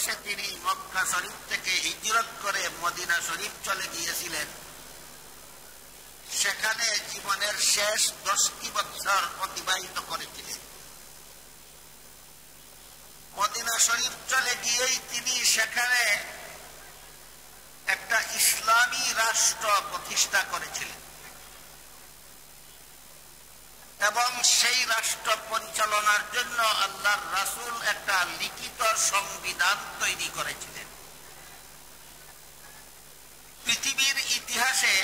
বয়সে তিনি মক্কা শরীফ থেকে হিজরত করে মদিনা শরীফ চলে গিয়েছিলেন। সেখানে জীবনের শেষ 10টি বছর অতিবাহিত করেছিলেন। মদিনা শরীফ চলে গিয়েই তিনি সেখানে একটা ইসলামী রাষ্ট্র প্রতিষ্ঠা করেছিলেন এবং সেই রাষ্ট্র পরিচালনার জন্য আল্লাহর রাসূল একটা লিখিত সংবিধান তৈরি করেছিলেন। পৃথিবীর ইতিহাসে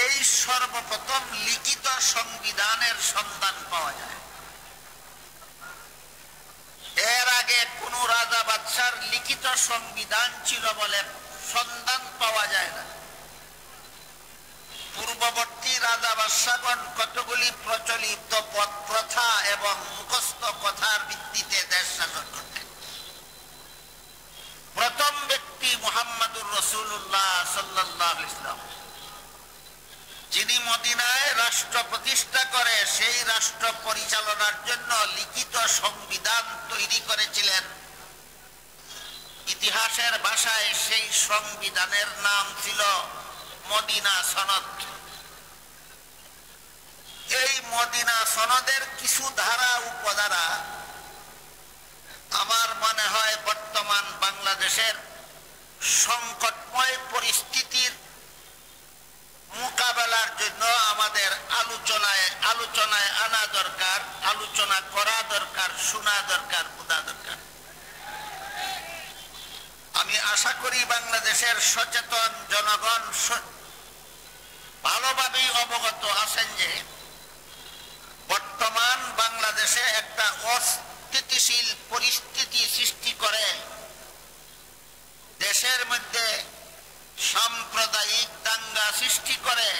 এই সর্বপ্রথম লিখিত সংবিধানের সন্ধান পাওয়া যায়। এর আগে কোন রাজা বাদশার লিখিত সংবিধান ছিল বলে সন্ধান পাওয়া যায় না। পূর্ববর্তী রাজা বাদশাগণ কতগুলি প্রচলিত প্রথা এবং মুখস্থ কথার ভিত্তিতে দেশ শাসন করতেন। প্রথম ব্যক্তি মুহাম্মদুর রাসূলুল্লাহ সাল্লাল্লাহু আলাইহি ওয়াসাল্লাম, যিনি মদিনায় রাষ্ট্র প্রতিষ্ঠা করে সেই রাষ্ট্র পরিচালনার জন্য লিখিত সংবিধান তৈরি করেছিলেন। ইতিহাসের ভাষায় সেই সংবিধানের নাম ছিল মদিনা সনদ। এই মদিনা সনদের কিছু ধারা উপধারা আমার মনে হয় বর্তমান বাংলাদেশের সংকটময় পরিস্থিতির মোকাবেলার জন্য আমাদের আলোচনায় আনা দরকার, আলোচনা করা দরকার, শোনা দরকার, বোঝা দরকার। আমি আশা করি বাংলাদেশের সচেতন জনগণ ভালোভাবেই অবগত আছেন যে বর্তমান বাংলাদেশে একটা অস্থিতিশীল পরিস্থিতি সৃষ্টি করে দেশের মধ্যে সাম্প্রদায়িক দাঙ্গা সৃষ্টি করে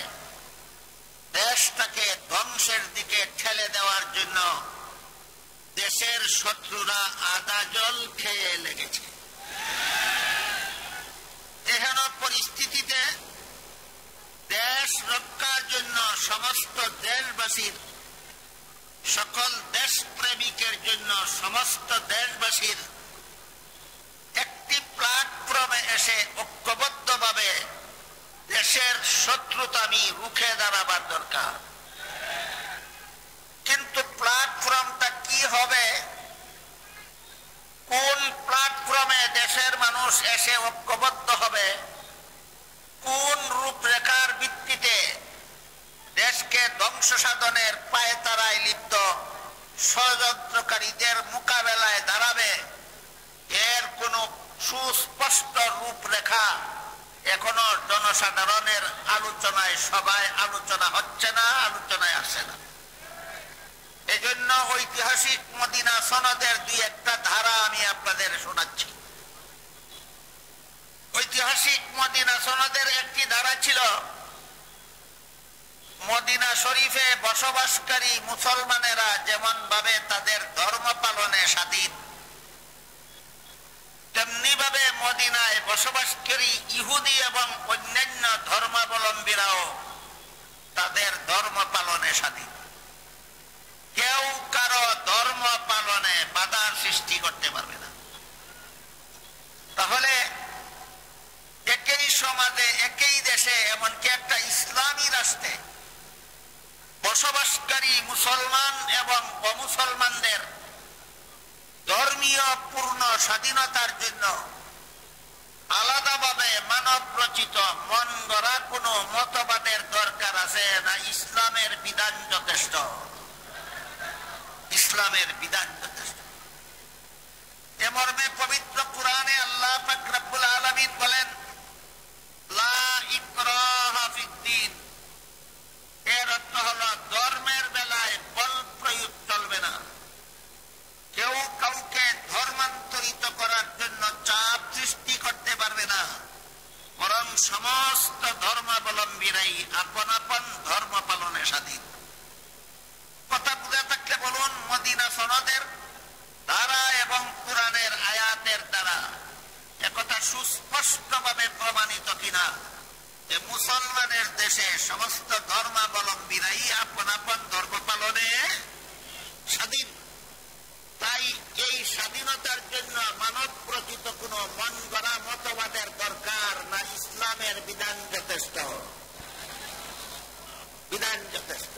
দেশটাকে ধ্বংসের দিকে ঠেলে দেওয়ার জন্য দেশের শত্রুরা আদা জল খেয়ে লেগেছে। এহেন পরিস্থিতিতে দেশ রক্ষার জন্য সমস্ত দেশবাসীর, সকল দেশপ্রেমিকের জন্য সমস্ত দেশবাসীর একটি প্ল্যাটফর্মে এসে ঐক্যবদ্ধভাবে দেশের শত্রুতামি রুখে দাঁড়াবার দরকার। কিন্তু প্ল্যাটফর্মটা কি হবে, কোন প্ল্যাটফর্মে দেশের মানুষ এসে ঐক্যবদ্ধ হবে, কোন রূপরেখার ভিত্তিতে দেশকে ধ্বংস সাধনের পায়তারায় লিপ্ত ষড়যন্ত্রকারীদের মোকাবেলায় দাঁড়াবে, এর কোন সুস্পষ্ট রূপরেখা এখনো জনসাধারণের আলোচনায় সবাই আলোচনা হচ্ছে না, আলোচনায় আসে না। এজন্য ঐতিহাসিক মদিনা সনদের দুই একটা ধারা আমি আপনাদের শোনাচ্ছি। ঐতিহাসিক মদিনা সনদের একটি ধারা ছিল, মদিনা শরীফে বসবাসকারী মুসলমানেরা যেমন ভাবে তাদের ধর্ম পালনে স্বাধীন, তেমনি ভাবে মদিনায় বসবাসকারী ইহুদি এবং অন্যান্য ধর্মাবলম্বীরাও তাদের ধর্ম পালনে স্বাধীন। কেউ কারো ধর্ম পালনে বাধার সৃষ্টি করতে পারবে না। তাহলে একই সমাজে, একই দেশে, এমনকি একটা ইসলামী রাষ্ট্রে বসবাসকারী মুসলমান এবং অমুসলমানদের ধর্মীয় পূর্ণ স্বাধীনতার জন্য আলাদাভাবে মানব রচিত মন গড়া কোনো মতবাদের দরকার আছে না? ইসলামের বিধান যথেষ্ট। ইসলামের বিধান যথেষ্ট। এ মর্মে পবিত্র কুরআনে আল্লাহ পাক রব্বুল আলামিন বলেন, লা ইকরাহা ফিদ্দীন। এর অর্থ হলো ধর্মের বেলায় বল প্রয়োগ চলবে না। কেউ কাউকে ধর্মান্তরিত করার জন্য চাপ সৃষ্টি করতে পারবে না, বরং সমস্ত ধর্মাবলম্বীরাই আপন আপন ধর্ম পালনে স্বাধীন। কথা বুঝে থাকলে বলুন, মদিনা সনদের ধারা এবং কুরআনের আয়াতের দ্বারা একথা সুস্পষ্টভাবে প্রমাণিত কিনা যে মুসলমানের দেশে সমস্ত ধর্মাবলম্বীরাই আপন আপন ধর্ম পালনে স্বাধীন। তাই এই স্বাধীনতার জন্য মানব প্রকৃত কোন মন গড়া মতবাদের দরকার না, ইসলামের বিধান যথেষ্ট। বিধান যথেষ্ট।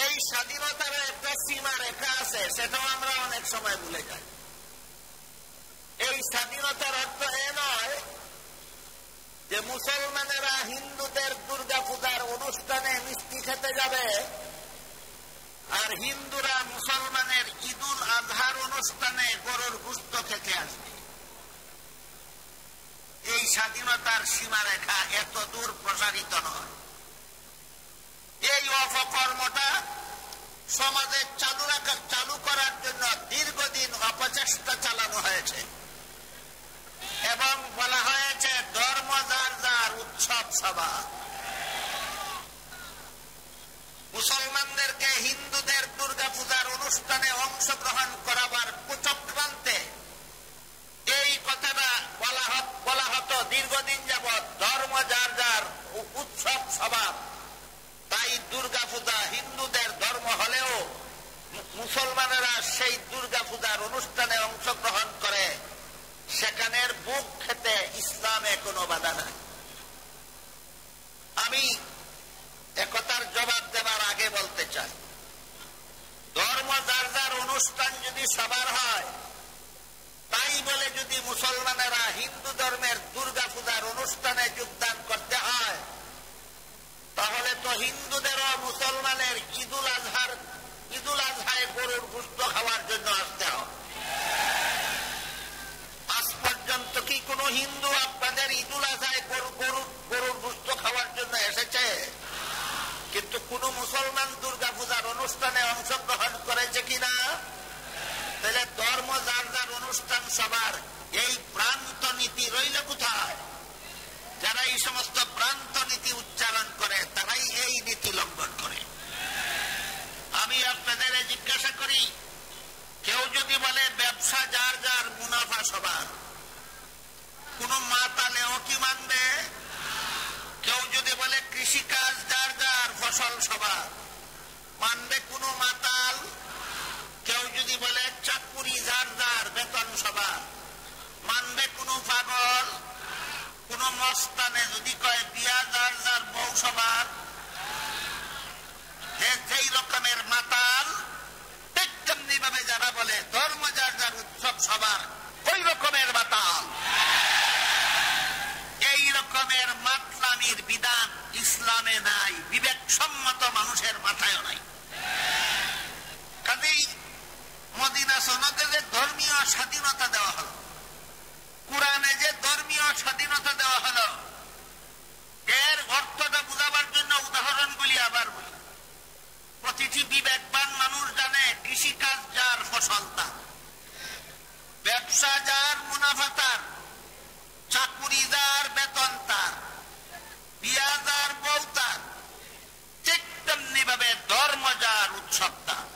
এই স্বাধীনতার একটা সীমা রেখা আছে, সেটাও আমরা অনেক সময় ভুলে যাই। এই স্বাধীনতার অর্থ এ নয় যে মুসলমানেরা হিন্দুদের দুর্গা পূজার অনুষ্ঠানে মিষ্টি খেতে যাবে আর হিন্দুরা মুসলমানের ঈদুল আজহার অনুষ্ঠানে গরুর গোশত খেতে আসবে। এই স্বাধীনতার সীমারেখা এত দূর প্রসারিত নয়। এই অপকর্মটা সমাজে চালু করার জন্য দীর্ঘদিন অপচেষ্টা চালানো হয়েছে এবং বলা হয়েছে ধর্ম যার যার, উৎসব সভা। মুসলমানদেরকে হিন্দুদের দুর্গা পূজার অনুষ্ঠানে অংশগ্রহণ করাবার কুচক্রান্তে এই কথাটা বলা হতো দীর্ঘদিন যাবৎ, ধর্ম যার যার, উৎসব সভা। তাই দুর্গা পূজা হিন্দুদের ধর্ম হলেও মুসলমানেরা সেই দুর্গা পূজার অনুষ্ঠানে অংশগ্রহণ করে, সেখানের বুক খেতে ইসলামে কোনো বাধা নাই। আমি একথার জবাব দেওয়ার আগে বলতে চাই, ধর্ম যার যার অনুষ্ঠান যদি সবার হয়, তাই বলে যদি মুসলমানেরা হিন্দু ধর্মের দুর্গা পূজার অনুষ্ঠানে যোগদান করতে হয়, তাহলে তো হিন্দুদেরও মুসলমানের ঈদুল আজহায় গরুর গোশত খাওয়ার জন্য আসতে হবে। আজ পর্যন্ত কি কোন হিন্দু আপনাদের ঈদুল আজহায় গরুর গোশত খাওয়ার জন্য এসেছে? কিন্তু কোন মুসলমান দুর্গা পূজার অনুষ্ঠানে অংশগ্রহণ করেছে কিনা? তাহলে ধর্ম যার যার অনুষ্ঠান সবার, এই ভ্রান্ত নীতি রইল কোথায়? যারা এই সমস্ত ভ্রান্ত নীতি উচ্চারণ করে তারাই এই নীতি লঙ্ঘন করে। আমি আপনাদের জিজ্ঞাসা করি, কেউ যদি বলে ব্যবসা যার যার, মুনাফা সবার, কোন মাতালেও কি মানবে? কেউ যদি বলে কৃষিকাজ যার যার, ফসল সবার, মানবে কোন মাতাল? কেউ যদি বলে চাকুরি যার যার, বেতন সবার, মানবে কোন পাগল? কোন মস্তানে যদি কয় বিয়া যার যার, বউ সবার, যেই রকমের মাতাল, ঠিক তেমনি ভাবে যারা বলে ধর্ম যার যার, উৎসব সবার, ওই রকমের মাতাল। এই রকমের মাতলামির বিধান ইসলামে নাই, বিবেকসম্মত মানুষের মাথায়ও নাই। কাজেই মদিনা সনদে যে ধর্মীয় স্বাধীনতা দেওয়া হলো, কোরআনে যে ধর্মীয় স্বাধীনতা দেওয়া হলো, এর অর্থটা বুঝাবার জন্য উদাহরণগুলি আবার বলি। প্রতিটি বিবেকবান মানুষ জানে কৃষিকাজ যার, ফসল তার, ব্যবসা যার, মুনাফা তার, চাকুরি যার, বেতন তার, বিয়া যার, বউ তার, ঠিক তেমনি ভাবে ধর্ম যার, উৎসব তার।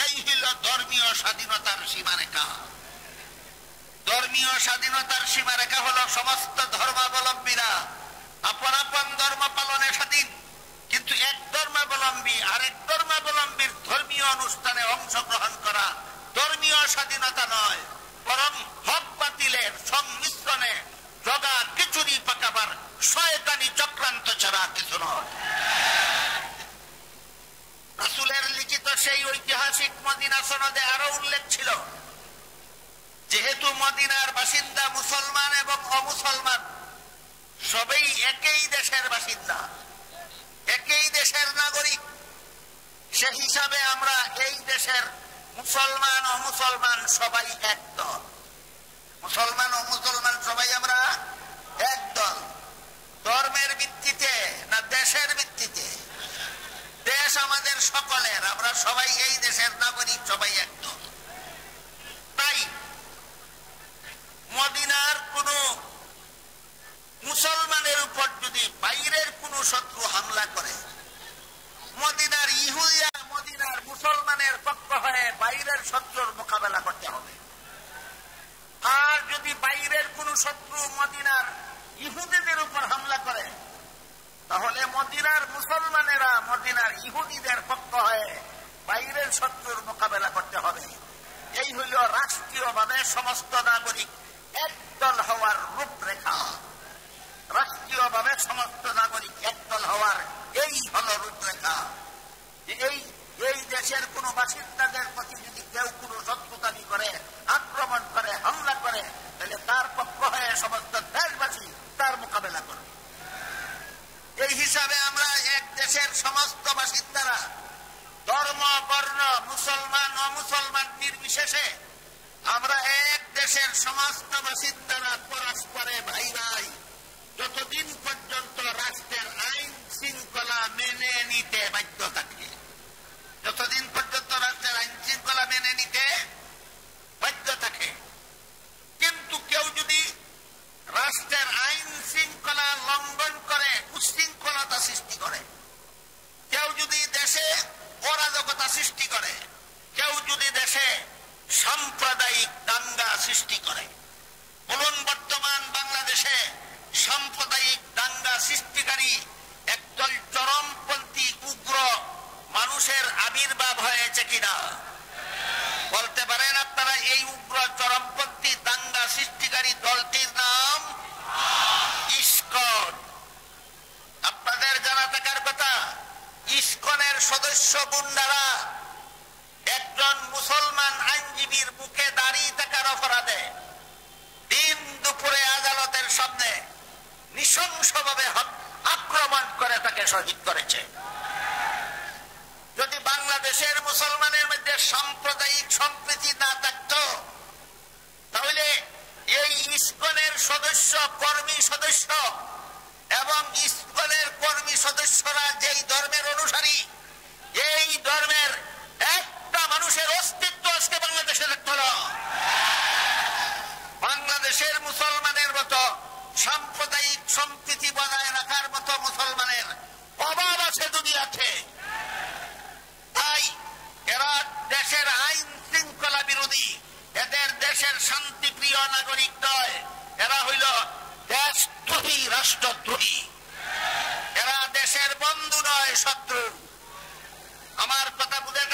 এই হল ধর্মীয় স্বাধীনতার সীমারেখা। ধর্মীয় স্বাধীনতার সীমারেখা হল সমস্ত ধর্মাবলম্বীরা আপন আপন ধর্ম পালনে স্বাধীন, কিন্তু এক ধর্মাবলম্বী আরেক ধর্মাবলম্বীর ধর্মীয় অনুষ্ঠানে অংশগ্রহণ করা ধর্মীয় স্বাধীনতা নয়, বরং হক বাতিলের সংমিশ্রণে জগা খিচুড়ি পাকাবার শয়তানি চক্রান্ত ছাড়া কিছু নয়। রাসূলের লিখিত সেই ঐতিহাসিক মদিনা সনদে আরো উল্লেখ ছিল, যেহেতু মদিনার বাসিন্দা মুসলমান এবং অমুসলমান সবেই একই দেশের বাসিন্দা, একই দেশের নাগরিক, সে হিসাবে আমরা এই দেশের মুসলমান ও মুসলমান সবাই এক দল। মুসলমান ও মুসলমান সবাই আমরা এক দল। ধর্মের ভিত্তিতে না দেশের ভিত্তিতে? দেশ আমাদের সকলের, আমরা সবাই এই দেশের নাগরিক, সবাই এক দল। তাই মদিনার কোন মুসলমানের উপর যদি বাইরের কোন শত্রু হামলা করে, মদিনার ইহুদিরা মদিনার মুসলমানের পক্ষ হয়ে বাইরের শত্রুর মোকাবেলা করতে হবে। আর যদি বাইরের কোন শত্রু মদিনার ইহুদিদের উপর হামলা করে, তাহলে মদিনার মুসলমানেরা মদিনার ইহুদিদের পক্ষ হয়ে বাইরের শত্রুর মোকাবেলা করতে হবে। রাষ্ট্রীয়ভাবে সমস্ত নাগরিক একদল হওয়ার রূপরেখা, রাষ্ট্রীয়ভাবে সমস্ত নাগরিক একদল হওয়ার এই হল রূপরেখা। এই দেশের কোন বাসিন্দাদের প্রতি যদি কেউ কোন শত্রুতামি করে, আক্রমণ করে, হামলা করে, তাহলে তার পক্ষ হয়ে সমস্ত দেশবাসী তার মোকাবেলা করবে। এই হিসাবে আমরা এক দেশের সমস্ত বাসিন্দারা ধর্ম, বর্ণ, মুসলমান অমুসলমান নির্বিশেষে আমরা এক দেশের সমস্ত বাসিন্দারা পরস্পরে ভাই ভাই, যতদিন পর্যন্ত রাষ্ট্রের আইন শৃঙ্খলা মেনে নিতে বাধ্য থাকে, যতদিন পর্যন্ত রাষ্ট্রের আইন শৃঙ্খলা মেনে নিতে বাধ্য থাকে। কিন্তু কেউ যদি রাষ্ট্রের আইন শৃঙ্খলা লঙ্ঘন করে উচ্ছৃঙ্খলতা সৃষ্টি করে, কেউ যদি দেশে অরাজকতা সৃষ্টি করে, কেউ যদি দেশে সাম্প্রদায়িক দাঙ্গা সৃষ্টি করে, বলুন বর্তমান বাংলাদেশে সাম্প্রদায়িক দাঙ্গা সৃষ্টিকারী একদল চরমপন্থী উগ্র মানুষের আবির্ভাব হয়েছে কিনা বলতে পারেন আপনারা? এই উগ্র চরমপন্থী দাঙ্গা সৃষ্টিকারী দলটির নাম ইসকন। আপনাদের জানা থাকার কথা, ইসকনের সদস্য গুন্ডারা একজন মুসলমান আইনজীবীর মুখে দাঁড়িয়ে থাকার অপরাধে দিন দুপুরে আদালতের সামনে নৃশংসভাবে আক্রমণ করে তাকে শহীদ করেছে। যদি বাংলাদেশের মুসলমানের মধ্যে সাম্প্রদায়িক সম্প্রীতি না থাকত, তাহলে এই ইসকনের সদস্য, কর্মী সদস্য এবং ইসকনের কর্মী সদস্যরা যেই ধর্মের অনুসারী, এই ধর্মের একটা মানুষের অস্তিত্ব আজকে বাংলাদেশে থাকত না। বাংলাদেশের মুসলমানের মতো সাম্প্রদায়িক সম্প্রীতি বজায় রাখার মতো মুসলমানের অভাব আছে দুনিয়াতে। তাই এরা দেশের আইন শৃঙ্খলা বিরোধী, এদের দেশের শান্তিপ্রিয় নাগরিক নয়, এরা হইল দেশদ্রোহী, রাষ্ট্রদ্রোহী। এরা দেশের বন্ধু নয়, শত্রু। আমার কথা বুঝে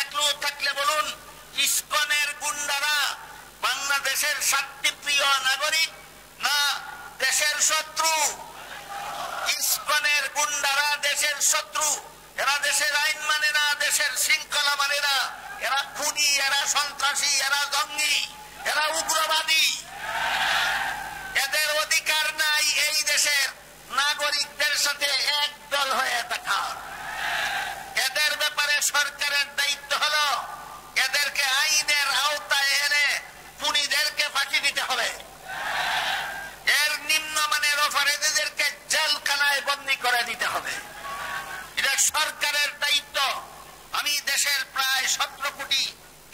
থাকলে বলুন, ইসকনের গুন্ডারা বাংলাদেশের শান্তিপ্রিয় নাগরিক না দেশের শত্রু? ইসকনের গুন্ডারা দেশের শত্রু। এরা দেশের আইন মানে না, দেশের শৃঙ্খলা মানে না। এরা খুনি, এরা সন্ত্রাসী, এরা জঙ্গি, এরা উগ্রবাদী। এদের অধিকার নাই এই দেশের নাগরিকদের সাথে একদল হয়ে থাকার। এদের ব্যাপারে সরকারের দায়িত্ব হলো এদেরকে আইনের আওতায় এনে খুনিদেরকে ফাঁসি দিতে হবে। এর নিম্নমানের অপরাধীদেরকে জেলখানায় বন্দী করে দিতে হবে। এটা সরকারের দায়িত্ব। আমি দেশের প্রায় 17 কোটি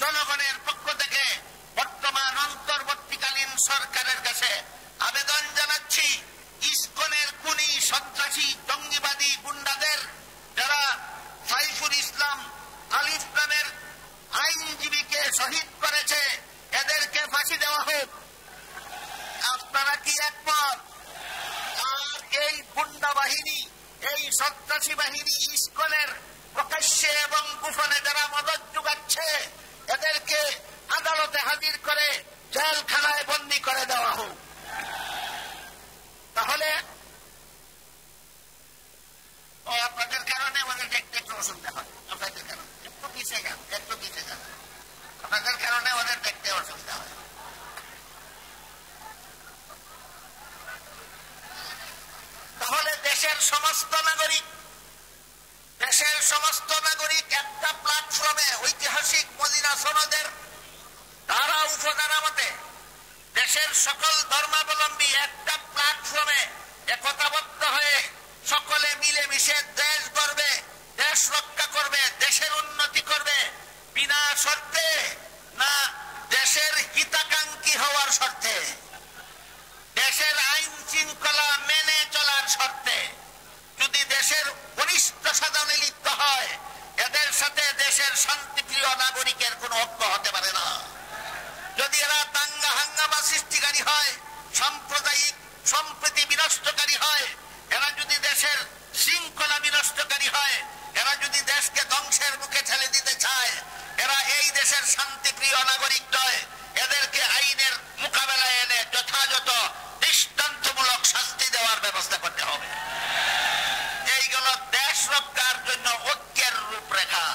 জনগণের পক্ষ থেকে বর্তমান অন্তর্বর্তীকালীন সরকারের কাছে আবেদন জানাচ্ছি, ইসকনের খুনি, সন্ত্রাসী, জঙ্গিবাদী গুন্ডাদের, যারা সাইফুল ইসলাম আলিফ নামের আইনজীবীকে শহীদ করেছে, এদেরকে ফাঁসি দেওয়া হোক। আপনারা কি একমত? আর এই গুন্ডা বাহিনী, এই সন্ত্রাসী বাহিনী, ইসকনের প্রকাশ্যে এবং গোপনে যারা মদত যোগাচ্ছে, এদেরকে আদালতে হাজির করে জেলখানায় বন্দী করে দেওয়া হোক। তাহলে আপনাদের কারণে ওদের দেখতে একটু অসুবিধা হয়। আপনাদের কারণে একটু পিছিয়ে যান, একটু পিছিয়ে যান। আপনাদের কারণে ওদের দেখতে অসুবিধা হয়। তাহলে দেশের সমস্ত নাগরিক একটা প্ল্যাটফর্মে ঐতিহাসিক মদিনা সনদের ধারা উপধারা মতে দেশের সকল ধর্মাবলম্বী একটা প্ল্যাটফর্মে একতাবদ্ধ হয়ে সকলে মিলেমিশে দেশ গড়বে, দেশ রক্ষা করবে, দেশের উন্নতি করবে, বিনা শর্তে না দেশের হিতাকাঙ্ক্ষী হওয়ার শর্তে, দেশের আইন শৃঙ্খলা মেনে চলার শর্তে। যদি দেশের ঘনিষ্ঠ সাধনে লিপ্ত হয়, এদের সাথে দেশের শান্তিপ্রিয় নাগরিকের কোন ঐক্য হতে পারে না। যদি এরা দাঙ্গা হাঙ্গামা সৃষ্টিকারী হয়, সাম্প্রদায়িক সম্প্রীতি বিনষ্টকারী হয়, এরা যদি দেশের শৃঙ্খলা বিনষ্টকারী হয়, এরা যদি দেশকে ধ্বংসের মুখে ঠেলে দিতে চায়, এরা এই দেশের শান্তিপ্রিয় নাগরিক নয়, এদেরকে আইনের মোকাবেলায় এনে যথাযথ দৃষ্টান্তমূলক শাস্তি দেওয়ার ব্যবস্থা করতে হবে। এইগুলো দেশ রক্ষার জন্য ঐক্যের রূপরেখা।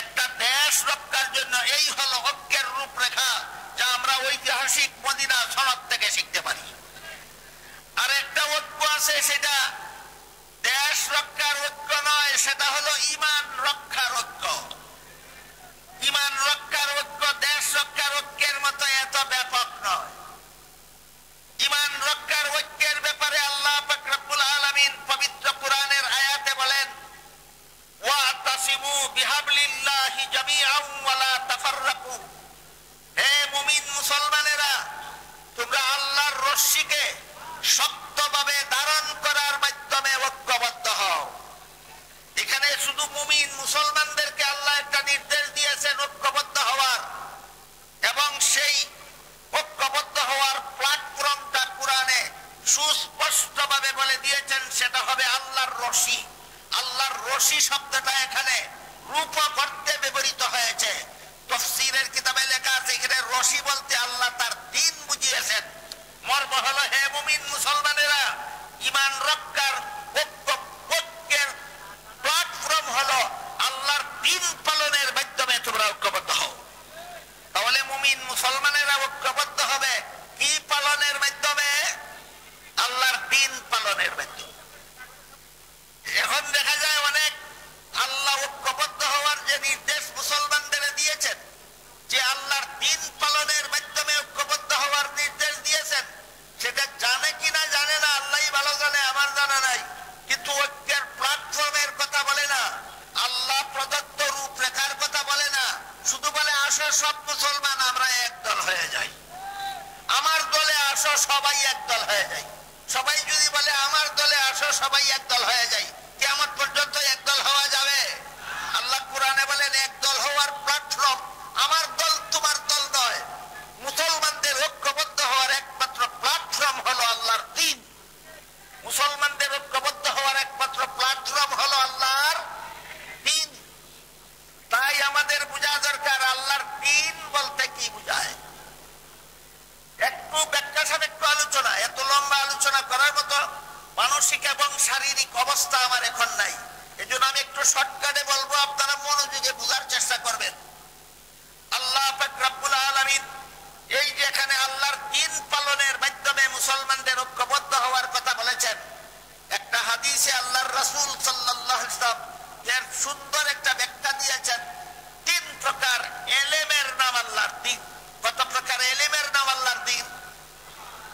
একটা দেশ রক্ষার জন্য এই হলো ঐক্যের রূপরেখা, যা আমরা ঐতিহাসিক মদিনা সনদ থেকে শিখতে পারি। আর একটা ঐক্য আছে, সেটা দেশ রক্ষার ঐক্য নয়, সেটা হলো ঈমান রক্ষার ঐক্য। ঈমান রক্ষার ঐক্য দেশ রক্ষার ঐক্যের মতো এত ব্যাপক নয়। ঈমান রক্ষার ঐক্যের ব্যাপারে আল্লাহ পাক রব্বুল আলামিন পবিত্র কোরআনের আয়াতে বলেন, ওয়াতাসিমু বিহাবলিল্লাহি জামিআন ওয়া লা তাফাররাকু। হে মুমিন মুসলমানেরা, তোমরা আল্লাহর রশ্মিকে শক্তভাবে ধারণ করার মাধ্যমে ঐক্যবদ্ধ হও। এখানে শুধু মুমিন মুসলমানদেরকে আল্লাহ একটা নির্দেশ দিয়েছেন ঐক্যবদ্ধ হওয়ার, এবং সেই ঐক্যবদ্ধ হওয়ার প্ল্যাটফর্মটা কোরআনে সুস্পষ্টভাবে বলে দিয়েছেন, সেটা হবে আল্লাহর রশি। আল্লাহর রশি শব্দটা এখানে রূপক অর্থে ব্যবহৃত হয়েছে। তাফসীরের কিতাবে লেখা আছে, এখানে রশি বলতে আল্লাহ তার দ্বীন বুঝিয়েছেন। মর্ম হলো, হে মুমিন মুসলমানেরা, ঈমান রক্ষার ঐক্যের প্ল্যাটফর্ম হলো আল্লাহর দ্বীন পালনের মাধ্যমে তোমরা ঐক্যবদ্ধ হও। তাহলে মুমিন মুসলমানেরা ঐক্যবদ্ধ হবে কি পালনের মাধ্যমে? আল্লাহর দ্বীন পালনের মাধ্যমে। এখন দেখা যায় অনেক আল্লাহ ঐক্যবদ্ধ হওয়ার যে নির্দেশ মুসলমানদের দিয়েছেন, যে আল্লাহর দ্বীন পালনের মাধ্যমে ঐক্যবদ্ধ হওয়ার নির্দেশ দিয়েছেন, সেটা জানে কিনা জানে না, আল্লাহই ভালো জানে, আমার জানা নাই। কিন্তু ঐক্যের প্ল্যাটফর্মের কথা বলে না, আল্লাহ প্রদত্ত রূপরেখার কথা বলে না, শুধু বলে আসো সব মুসলমান আমরা একদল হয়ে যাই। আমার দলে আসো, সবাই একদল হয়ে যায়। সবাই যদি বলে আমার দলে আসো, সবাই একদল হয়ে যায়, কিয়ামত পর্যন্ত একদল হওয়া যাবে? আল্লাহ কোরআনে বলেন, একদল হওয়ার প্ল্যাটফর্ম আমার দল তোমার দল নয়। মুসলমানদের ঐক্যবদ্ধ হওয়ার একমাত্র প্ল্যাটফর্ম হলো আল্লাহর দ্বীন। মুসলমানদের ঐক্যবদ্ধ হওয়ার একমাত্র প্ল্যাটফর্ম হলো আল্লাহর দ্বীন। তাই আমাদের বোঝা দরকার আল্লাহর দ্বীন বলতে কি বোঝায়। একটু ব্যাখ্যা সাপেক্ষ আলোচনা, এত লম্বা আলোচনা করার মতো মানসিক এবং শারীরিক অবস্থা আমার এখন নাই। এজন্য আমি একটু শর্টকাটে বলবো, আপনারা মনোযোগে বোঝার চেষ্টা করবেন। আল্লাহ পাক রব্বুল আলামিন এই যে এখানে আল্লাহর দ্বীন পালনের মাধ্যমে মুসলমানদের ঐক্যবদ্ধ হওয়ার কথা বলেছেন, একটা হাদিসে আল্লাহর রাসূল সাল্লাল্লাহু আলাইহি ওয়াসাল্লাম এর সুন্দর একটা ব্যাখ্যা দিয়েছেন। 3 প্রকার এলেমের নাম আল্লাহর দ্বীন। কত প্রকার এলেমের নাম আল্লাহর দ্বীন?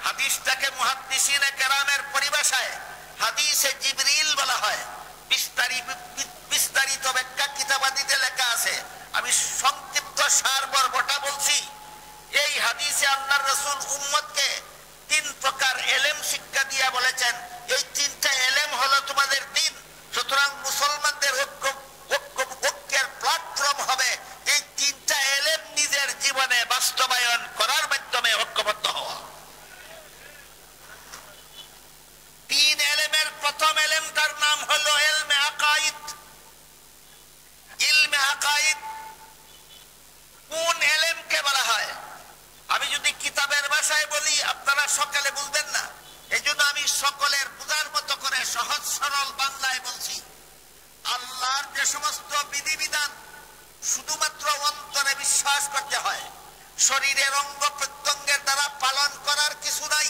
হাদিসটাকে মুহাদ্দিসিনে কেরামের পরিভাষায় হাদিসে জিবরিল বলা হয়। বিস্তারিত ব্যাখ্যা কিতাবাদিতে লেখা আছে, আমি সংক্ষিপ্ত সারমর্মটা বলছি। এই হাদিসে আল্লাহর রাসূল উম্মতকে 3 প্রকার এলেম শিক্ষা দিয়া বলেছেন, এই 3টা এলেম হলো তোমাদের দ্বীন। সুতরাং মুসলমানদের ঐক্যের প্ল্যাটফর্ম হবে এই 3টা এলেম নিজের জীবনে বাস্তবায়ন করার মাধ্যমে ঐক্যবদ্ধ হওয়া। 3 এলেমের প্রথম এলেমটার নাম হলো ইলমে আকাইদ। ইলমে আকাইদ কোন এলেমকে বলা হয়? আমি যদি কিতাবের ভাষায় বলি আপনারা সকালে বুঝবেন না, এই জন্য আমি সকলের বুঝার মতো করে সহজ সরল বাংলায় বলছি। আল্লাহর যে সমস্ত বিধিবিধান শুধুমাত্র অন্তরে বিশ্বাস করতে হয়, শরীরের অঙ্গ প্রত্যঙ্গের দ্বারা পালন করার কিছু নাই।